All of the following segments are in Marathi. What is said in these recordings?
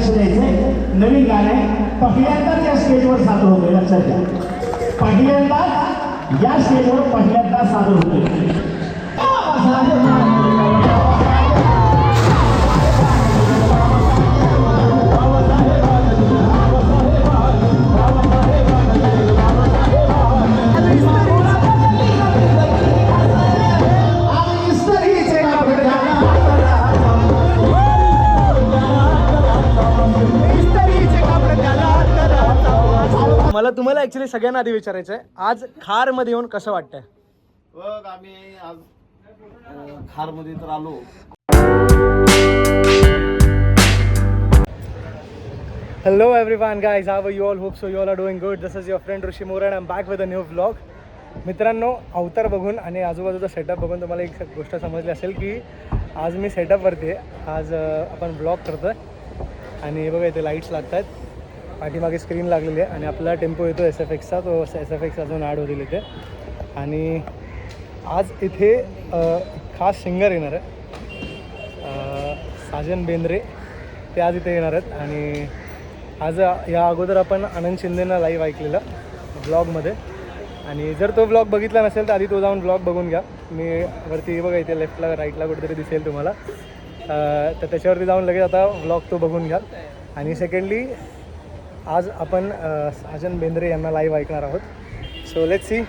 लक्ष द्यायचंय. नवीन गाणं आहे, पहिल्यांदाच या स्टेजवर सादर होतोय, लक्षात घ्या. पहिल्यांदाच या स्टेजवर पहिल्यांदा सादर होतोय. मला तुम्हाला ॲक्च्युली सगळ्यांना आधी विचारायचं आहे, आज खारमध्ये येऊन कसं वाटतंय? बघ आम्ही आज खारमध्ये तर आलो. Hello everyone guys, how are you all? Hope so you all are doing good. This is your friend Rishi Moore and I'm back with a new vlog. मित्रांनो, अवतार बघून आणि आजूबाजूचा सेटअप बघून तुम्हाला एक गोष्ट समजली असेल की आज मी सेटअपवरती आहे. आज आपण ब्लॉग करतो आहे आणि बघा इथे लाईट्स लागत आहेत, पाठीमागे स्क्रीन लागलेली आहे आणि आपला टेम्पो येतो SFXचा, तो SFX अजून ॲड होतील इथे. आणि आज इथे खास सिंगर येणार आहे, साजन बेंद्रे, ते आज इथे येणार आहेत. आणि आज या अगोदर आपण आनंद शिंदेंना लाईव्ह ऐकलेलं ब्लॉगमध्ये, आणि जर तो ब्लॉग बघितला नसेल तर आधी तो जाऊन ब्लॉग बघून घ्या. मी वरती बघा इथे लेफ्टला राईटला कुठेतरी दिसेल तुम्हाला, तर त्याच्यावरती जाऊन लगेच आता ब्लॉग तो बघून घ्या. आणि सेकंडली आज आपण साजन बेंद्रे यांना लाईव्ह ऐकणार आहोत. सो लेट्स सी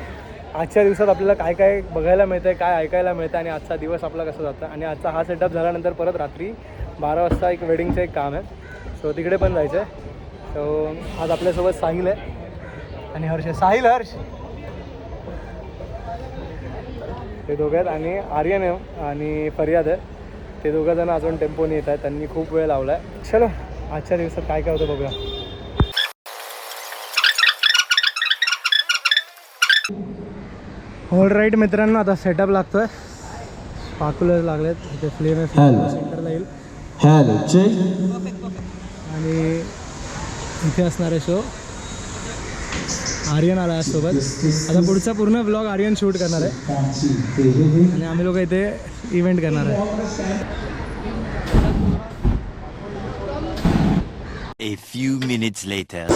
आजच्या दिवसात आपल्याला काय काय बघायला मिळतं आहे, काय ऐकायला मिळतं आणि आजचा दिवस आपला कसा जातं. आणि आजचा हा सेटअप झाल्यानंतर परत रात्री 12 वाजता एक वेडिंगचं एक काम आहे, सो तिकडे पण जायचं आहे. सो आज आपल्यासोबत साहिल आहे आणि हर्ष आहे. साहिल, हर्ष ते दोघं आहेत आणि आर्यन आहे आणि फरियाद आहे. ते दोघंजणं अजून टेम्पोने येत आहेत, त्यांनी खूप वेळ लावला आहे. चलो आजच्या दिवसात काय काय होतं बघूया. ऑल राईट मित्रांनो, आता सेटअप लागतो आहे. स्पार्कुलर लागलेत इथे, फ्लेम आहे, सेंटरला येईल आणि इथे असणार आहे शो. आर्यन आला आहे सोबत. आता पुढचा पूर्ण ब्लॉग आर्यन शूट करणार आहे आणि आम्ही लोक इथे इव्हेंट करणार आहे. A few minutes later.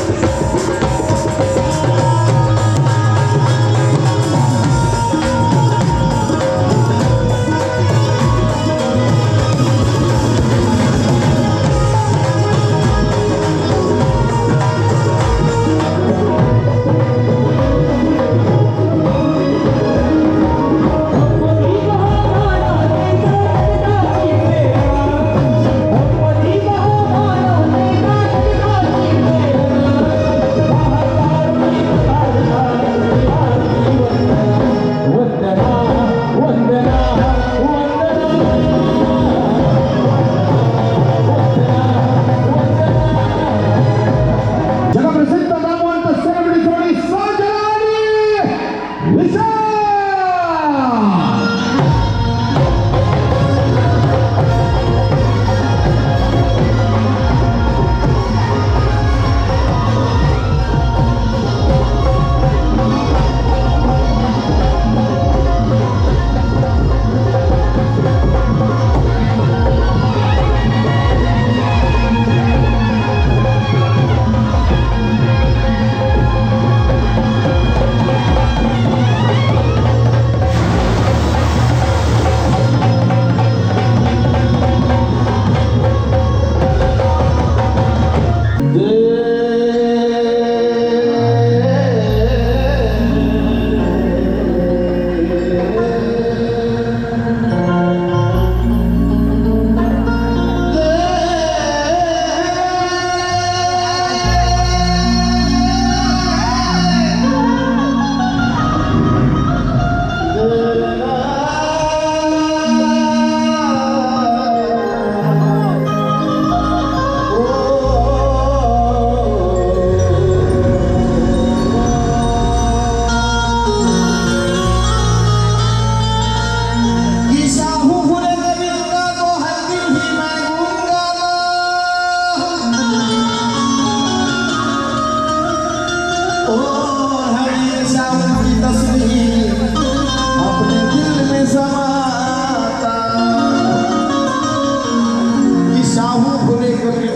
Shahu Phule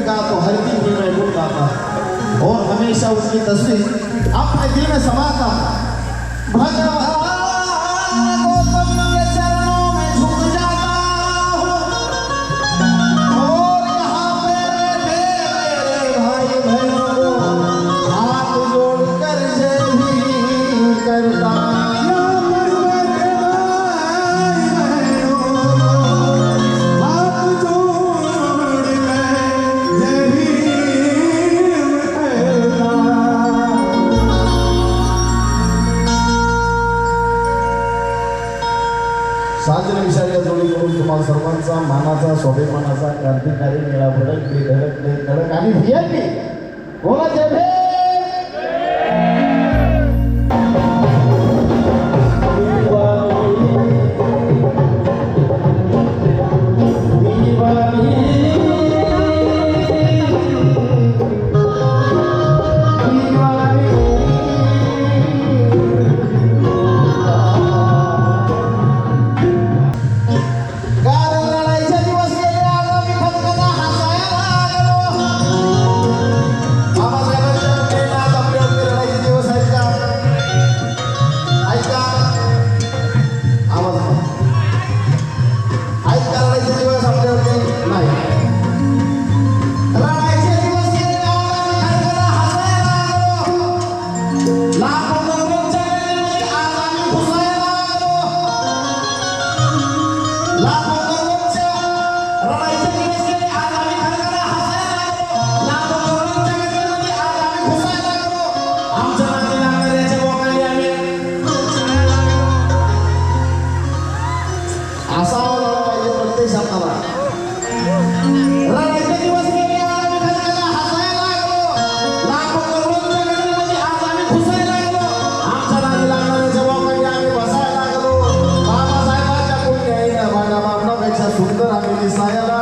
का तो हल्दी तस्वीर अपने दिल में समाता भगवान गौतम के चरणों में झुक जाता हूँ और यहाँ पे मेरे भाई बहनों को हाथ जोड़कर जय भी करता साजन विषयाच्या जोडी करून तुम्हाला सर्वांचा मानाचा स्वाभिमानाचा क्रांतिकारी मेळा भडक ते धडक ते धडक आणि VIP बोला जय भीम. सुंदर आम्ही दिसायला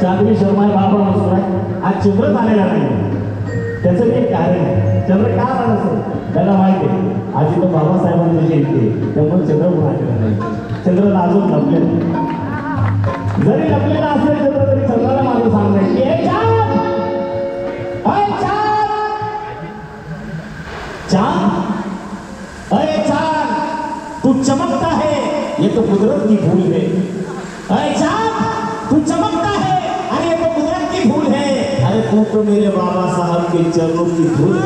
चांदवी शर्मा बाबा मसूर आज चंद्रच आलेला नाही. त्याचं एक कारण आहे. चंद्र का आला नसेल त्याला माहिती आहे. आज इथं बाबासाहेबांची जयंती आहे त्यामुळे चंद्र आलेला नाही. चंद्र अजून लपले जरी लपलेला असेल चंद्र तरी चंद्राला माझं सांगणं की चांद अरे चांद तू चमकता है ये तो कुदरत की भूल है. अरे चांद तू चमकता है अरे ये तो कुदरत की भूल है. अरे तू तो मेरे बाबा साहब के चरणों की धूल है.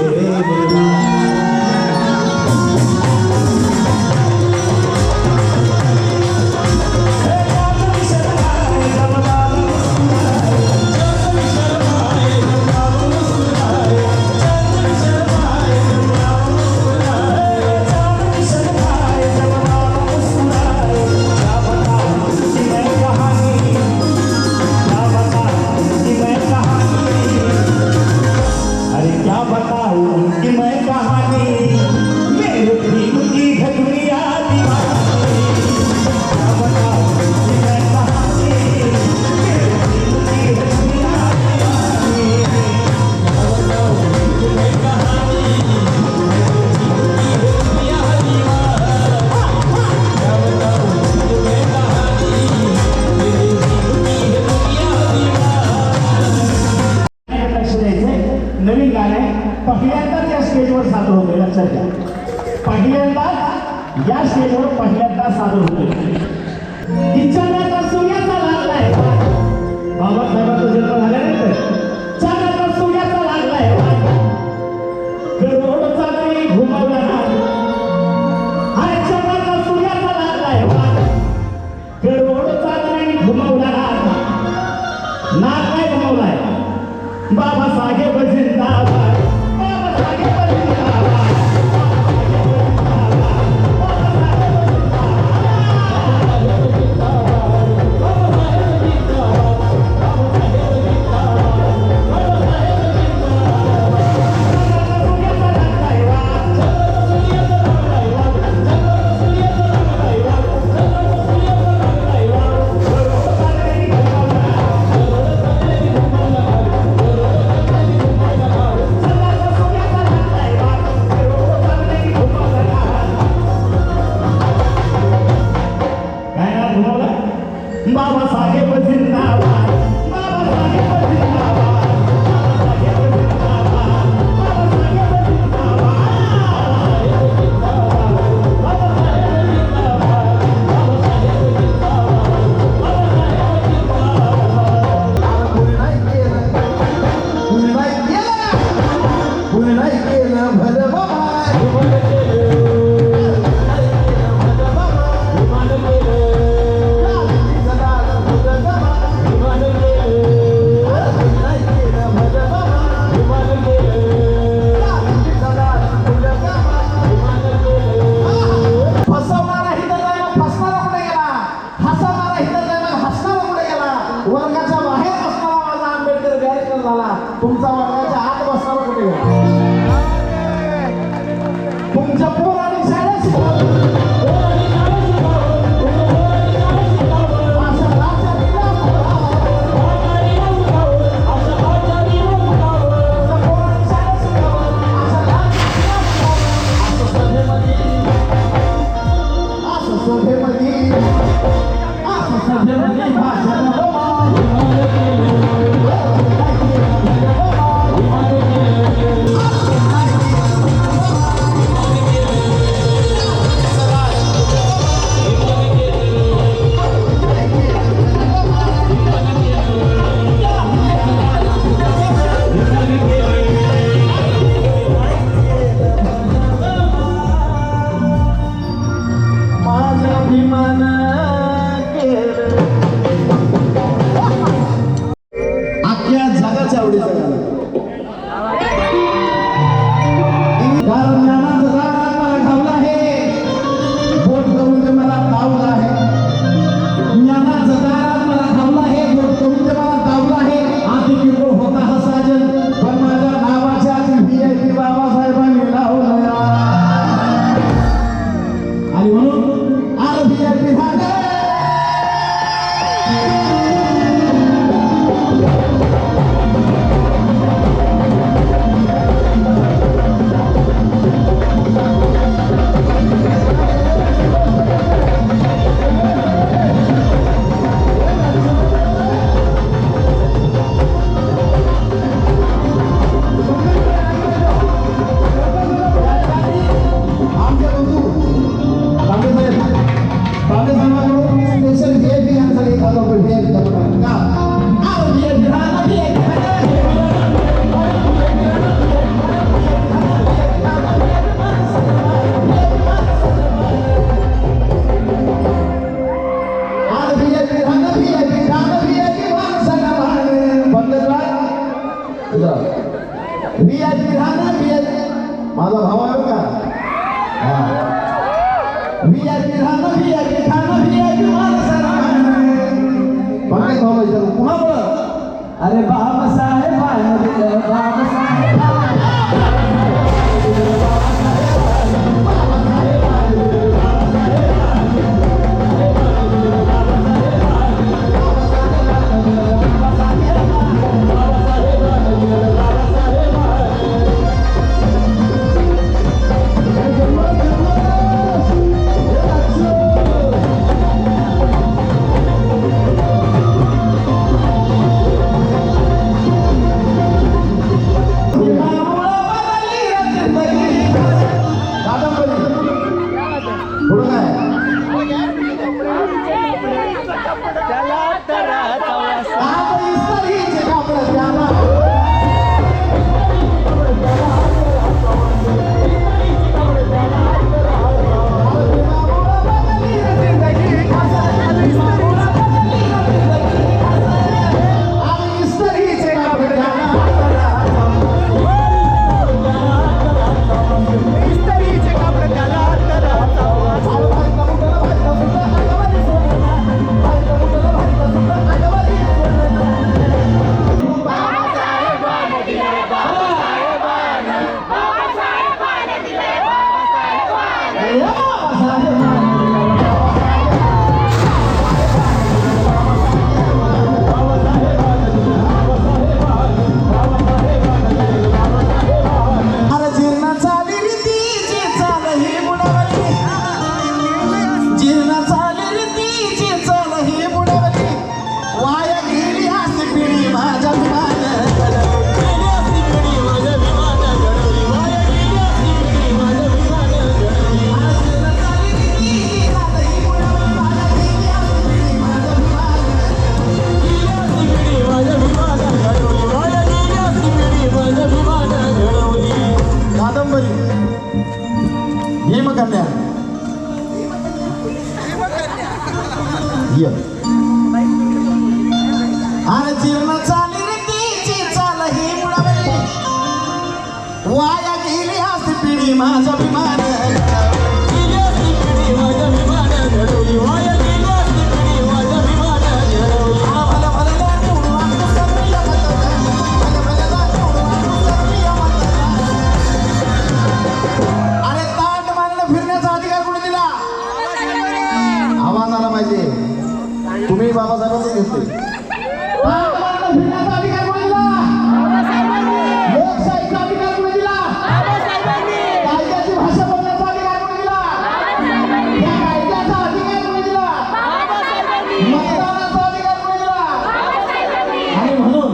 स्टेजवर सादर होतोय, लक्षात घ्या. पहिल्यांदा या स्टेजवर पहिल्यांदा सादर होतोय. इच्छाचा सूर्याचा लागलाय, बाबासाहेबांचा जन्म झाल्यानंतर चांदण्याचा सूर्याचा लागलाय, गरुडचा नाही घुमवला ना. अरे चंद्राचा सूर्याचा लागलाय, गरुडचा नाही घुमवला ना. नाक काय घुमवलाय? बाबासाहेब जिंदाबाद, बाबासाहेब जिंदाबाद. बाबासाहेब जिंदाबाद, बाबासाहेब जिंदाबाद, बाबासाहेब जिंदाबाद, बाबासाहेब वर्गाच्या बाहेर बसणारा माझा आंबेडकर गैरहजर झाला. तुमचा वर्गाच्या आत बसणारा कुठे गेला? तुमच्या पोरांनी शाळेत शिकवलं. अख्ख्या जगाच्या आवडीचा गाणं. कारण ज्ञानाचं दार मला ठावलं आहे, बोट करून ते मला धावलं आहे. ज्ञानाचं दार मला ठावलं आहे, बोट करून ते मला धावलं आहे. आधी किलो होता हा साजन, पण माझ्या नावाच्या आधी VIP बाबासाहेबांनी लावलं. आणि म्हणून आज VIP झालं. माझा भाव आहे का? VIP राहणं, VIP खाणं, VIP पंकज भाऊ विचारू पुन्हा बोल. अरे बाबासाहेब बाबासाहेब भीमकन्या ये अरे जीर्ण चाली रे तिची चाल ही मुळावली वाया गेली असती पिढी माझा विमान गेली असती पिढी माझा विमान घडवली वाया गेली असती पिढी माझा विमान घडवली भला भला निवडून आणतो सर्व या भला भला निवडून आणतो सर्व या अरे ताट मानलं फिरण्याचा अधिकार कोणी दिला आवाज आला पाहिजे तुम्ही बाबासाहेबांचं घेतले ताट मानलं फिरण्याचा अधिकार कोणी दिला लोकशाहीचा अधिकार कोणी दिला कायद्याची भाषा बोलण्याचा अधिकार कोणी दिला या कायद्याचा अधिकार कोणी दिला मतदानाचा अधिकार कोणी दिला आणि म्हणून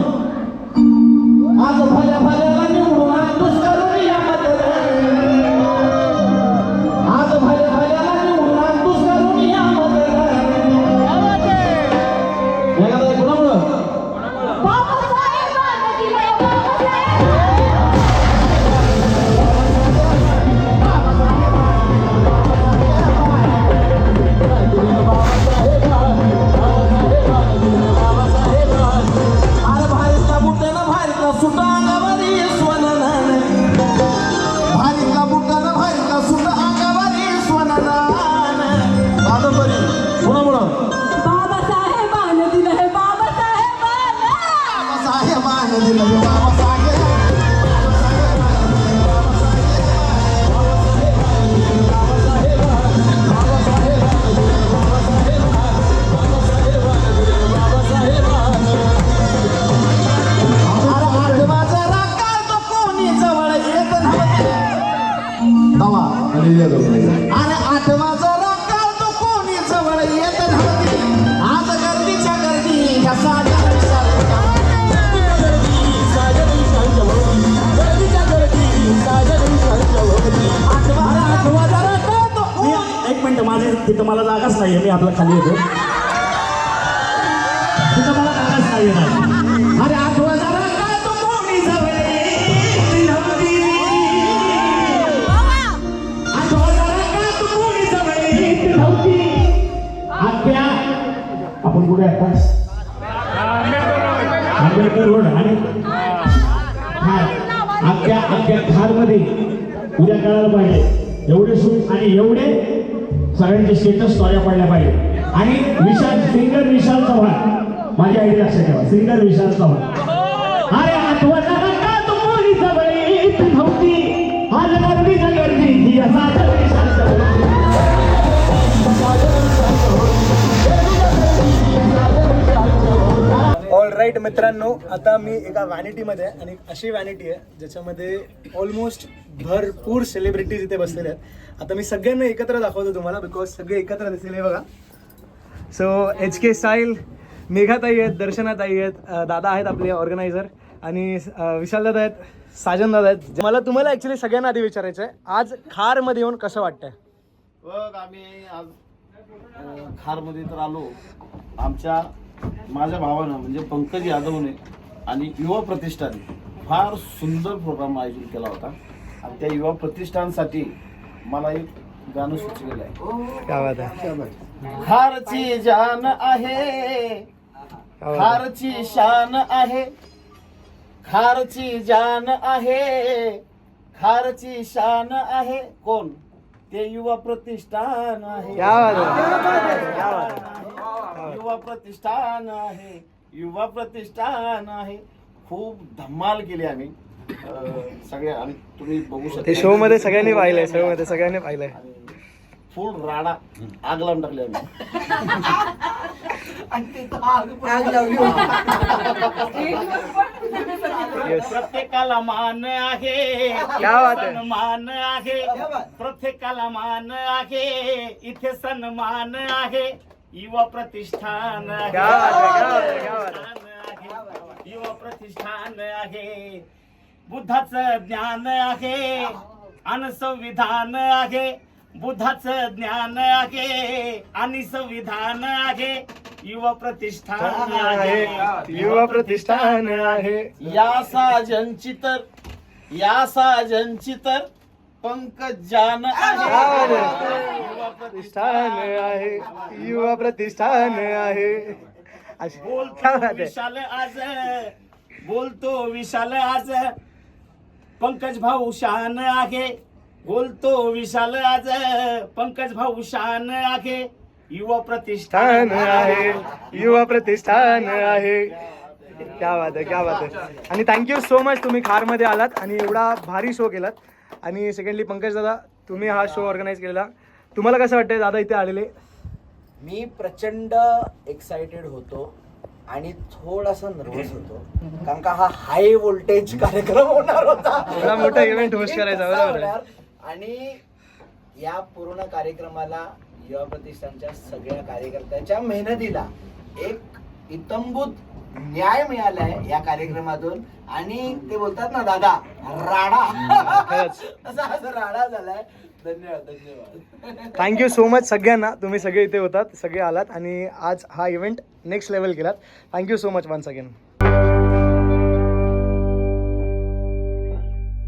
आज भल्या भल्याला निवडून आणतोस करून या मतदान आज भल्या भल्याला निवडून आणतोस करून या मतदान एखादा कुणामुळं अरे भारीतला बुट्ट्यानं भारीतला सुटा अंगावरी स्वनानान भारीतला बुट्ट्यानं भारीतला सुटा अंगावरी स्वनानान कादंबरी कुणामुळं बाबासाहेबानं दिलं हे बाबासाहेबानं बाबासाहेबानं दिलं हे बाबासाहेब अरे आठवाचा राग तो कोणी जवळ येत नव्हते तवा अरे आठवाचा राग तो कोणी जवळ येत नव्हते आज गर्दीच्या गर्दी ह्या साध्या एक मिनिट माझे तिथं मला जागाच नाहीये मी आपल्या खाली येतो तिथं मला जागाच नाहीये अरे आठवा जरा काय तो कोणी जवळ येत नव्हती आठवा जरा काय तो कोणी जवळ येत नव्हती आत्या आपण कुठे आता आंबेडकर रोड आणि आत्या खारमध्ये उद्या कळायला पाहिजे एवढे शूट आणि एवढे सगळ्यांचे स्टेटस स्टोऱ्या पडल्या पाहिजे आणि सिंगर विशाल चव्हाण माझी आयडी लक्षात ठेवा सिंगर विशाल चव्हाण अरे आठवणा का तो कोणी जवळ येत नव्हती आज गर्दीच्या गर्दी ही असा विशाल ऑल राईट मित्रांनो, आता मी एका व्हॅनिटीमध्ये आहे आणि अशी व्हॅनिटी आहे ज्याच्यामध्ये ऑलमोस्ट भरपूर सेलिब्रिटीज इथे बसलेले आहेत. आता मी सगळ्यांना एकत्र दाखवतो तुम्हाला बिकॉज सगळे एकत्र दिसलेले आहे बघा. सो HK स्टाईल, मेघाताई आहेत, दर्शनाताई आहेत, दादा आहेत आपले ऑर्गनायझर आणि विशालदादा आहेत, साजनदादा आहेत. मला तुम्हाला ॲक्च्युली सगळ्यांना आधी विचारायचं आहे, आज खारमध्ये येऊन कसं वाटतंय? बघ आम्ही आज खारमध्ये तर आलो. माझ्या भावानं म्हणजे पंकज यादवने आणि युवा प्रतिष्ठाने फार सुंदर प्रोग्राम आयोजित केला होता आणि त्या युवा प्रतिष्ठानसाठी मला एक गाणं सुचलेलं आहे. क्या बात आहे. खारची जान आहे, खारची शान आहे, खारची जान आहे, खारची शान आहे. कोण? ते युवा प्रतिष्ठान आहे. क्या बात आहे. क्या बात आहे. युवा प्रतिष्ठान आहे, युवा प्रतिष्ठान आहे. खूप धमाल केली आम्ही सगळ्या. आणि तुम्ही बघू शकता ते शो मध्ये सगळ्यांनी पाहिलंय, शो मध्ये सगळ्यांनी पाहिलंय. फुल राडा आग लावून टाकली आम्ही. प्रत्येकाला मान आहे, सन्मान आहे, प्रत्येकाला मान आहे, इथे सन्मान आहे. युवा प्रतिष्ठान आहे, युवा प्रतिष्ठान आहे. बुद्धाचं ज्ञान आहे आणि संविधान आहे, बुद्धाचं ज्ञान आहे आणि संविधान आहे. युवा प्रतिष्ठान आहे, युवा प्रतिष्ठान आहे. या साजनची तर पंकज जान प्रतिष्ठान आहे, युवा प्रतिष्ठान आहे. अशी- क्या बात आहे. विशाल आज बोलतो विशाल आज पंकज भाऊ शान आहे बोलतो विशाल आज पंकज भाऊ शान आहे युवा प्रतिष्ठान प्रतिष्ठान आहे, युवा प्रतिष्ठान आहे. क्या बात आहे, क्या बात आहे. आणि थँक्यू सो मच, तुम्ही खारमध्ये आलात आणि एवढा भारी शो केलात. आणि सेकंडली पंकज दादा, तुम्ही हा शो ऑर्गनाईज केलेला, तुम्हाला कसं वाटतंय दादा इथे आलेले? मी प्रचंड एक्साइटेड होतो आणि थोडासा नर्वस होतो कारण का हा हाय व्होल्टेज कार्यक्रम होणार होता. एवढा मोठा इव्हेंट होस्ट करायचा, कसा बरोबर आहे. होणार? आणि या पूर्ण कार्यक्रमाला युवा प्रतिष्ठानच्या सगळ्या कार्यकर्त्यांच्या मेहनतीला एक इतंभूत न्याय मिळालाय या कार्यक्रमातून. आणि ते बोलतात ना दादा राडा खरंच. तसा हा राडा झालाय. धन्यवाद. थँक्यू सो मच सगळ्यांना, तुम्ही सगळे इथे होतात, सगळे आलात आणि आज हा इव्हेंट नेक्स्ट लेवल केलात. Thank you so much once again.